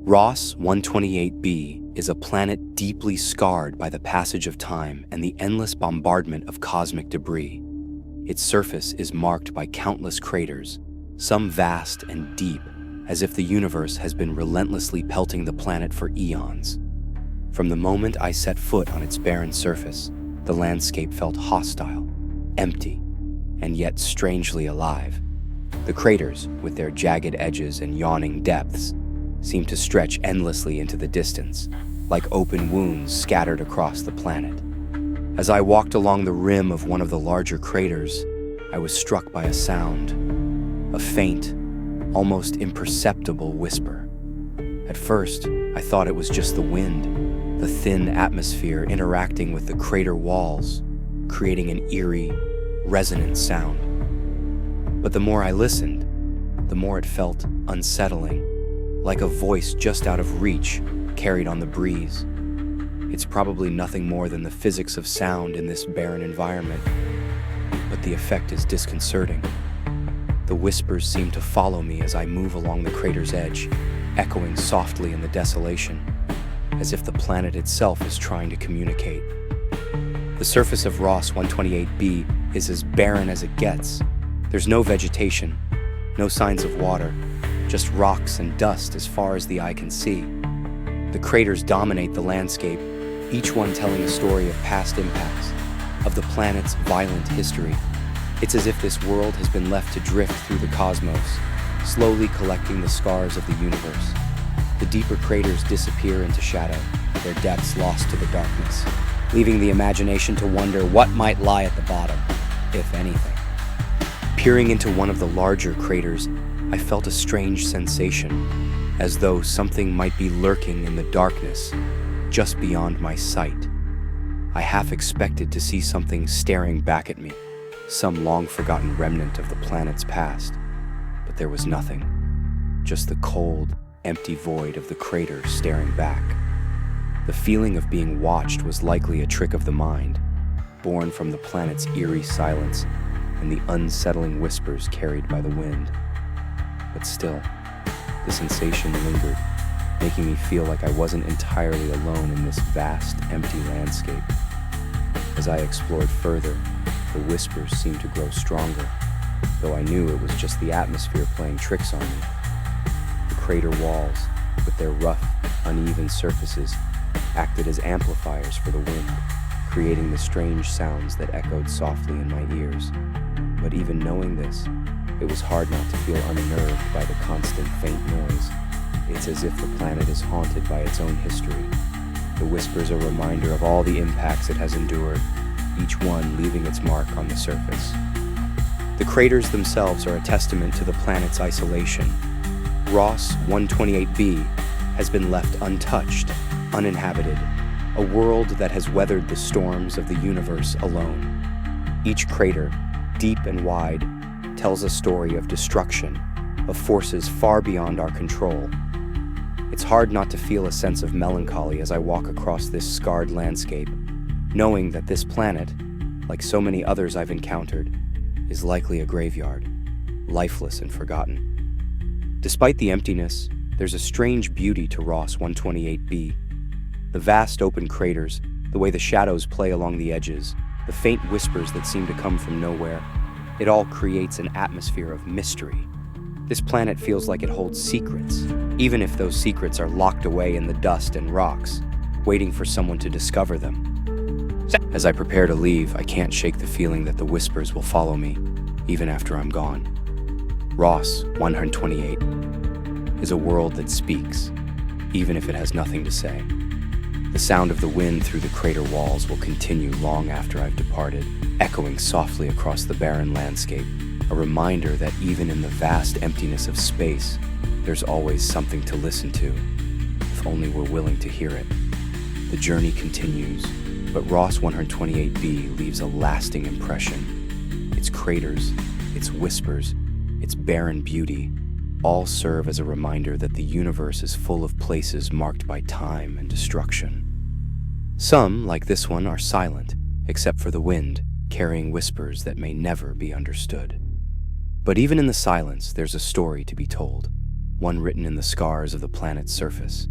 Ross 128b is a planet deeply scarred by the passage of time and the endless bombardment of cosmic debris. Its surface is marked by countless craters, some vast and deep, as if the universe has been relentlessly pelting the planet for eons. From the moment I set foot on its barren surface, the landscape felt hostile, empty, and yet strangely alive. The craters, with their jagged edges and yawning depths, seemed to stretch endlessly into the distance, like open wounds scattered across the planet. As I walked along the rim of one of the larger craters, I was struck by a sound, a faint, almost imperceptible whisper. At first, I thought it was just the wind, the thin atmosphere interacting with the crater walls, creating an eerie, resonant sound. But the more I listened, the more it felt unsettling, like a voice just out of reach, carried on the breeze. It's probably nothing more than the physics of sound in this barren environment, but the effect is disconcerting. The whispers seem to follow me as I move along the crater's edge, echoing softly in the desolation, as if the planet itself is trying to communicate. The surface of Ross 128b is as barren as it gets. There's no vegetation, no signs of water, just rocks and dust as far as the eye can see. The craters dominate the landscape, each one telling a story of past impacts, of the planet's violent history. It's as if this world has been left to drift through the cosmos, slowly collecting the scars of the universe. The deeper craters disappear into shadow, their depths lost to the darkness, leaving the imagination to wonder what might lie at the bottom, if anything. Peering into one of the larger craters, I felt a strange sensation, as though something might be lurking in the darkness, just beyond my sight. I half expected to see something staring back at me, some long-forgotten remnant of the planet's past, but there was nothing, just the cold, empty void of the crater staring back. The feeling of being watched was likely a trick of the mind, born from the planet's eerie silence and the unsettling whispers carried by the wind. But still, the sensation lingered, making me feel like I wasn't entirely alone in this vast, empty landscape. As I explored further, the whispers seemed to grow stronger, though I knew it was just the atmosphere playing tricks on me. The crater walls, with their rough, uneven surfaces, acted as amplifiers for the wind, creating the strange sounds that echoed softly in my ears. But even knowing this, it was hard not to feel unnerved by the constant faint noise. It's as if the planet is haunted by its own history. The whispers are a reminder of all the impacts it has endured, each one leaving its mark on the surface. The craters themselves are a testament to the planet's isolation. Ross 128b has been left untouched, uninhabited, a world that has weathered the storms of the universe alone. Each crater, deep and wide, tells a story of destruction, of forces far beyond our control. It's hard not to feel a sense of melancholy as I walk across this scarred landscape, knowing that this planet, like so many others I've encountered, is likely a graveyard, lifeless and forgotten. Despite the emptiness, there's a strange beauty to Ross 128b. The vast open craters, the way the shadows play along the edges, the faint whispers that seem to come from nowhere, it all creates an atmosphere of mystery. This planet feels like it holds secrets, even if those secrets are locked away in the dust and rocks, waiting for someone to discover them. As I prepare to leave, I can't shake the feeling that the whispers will follow me, even after I'm gone. Ross 128 is a world that speaks, even if it has nothing to say. The sound of the wind through the crater walls will continue long after I've departed, echoing softly across the barren landscape, a reminder that even in the vast emptiness of space, there's always something to listen to, if only we're willing to hear it. The journey continues, but Ross 128b leaves a lasting impression. Its craters, its whispers, its barren beauty, all serve as a reminder that the universe is full of places marked by time and destruction. Some, like this one, are silent, except for the wind, carrying whispers that may never be understood. But even in the silence, there's a story to be told, one written in the scars of the planet's surface.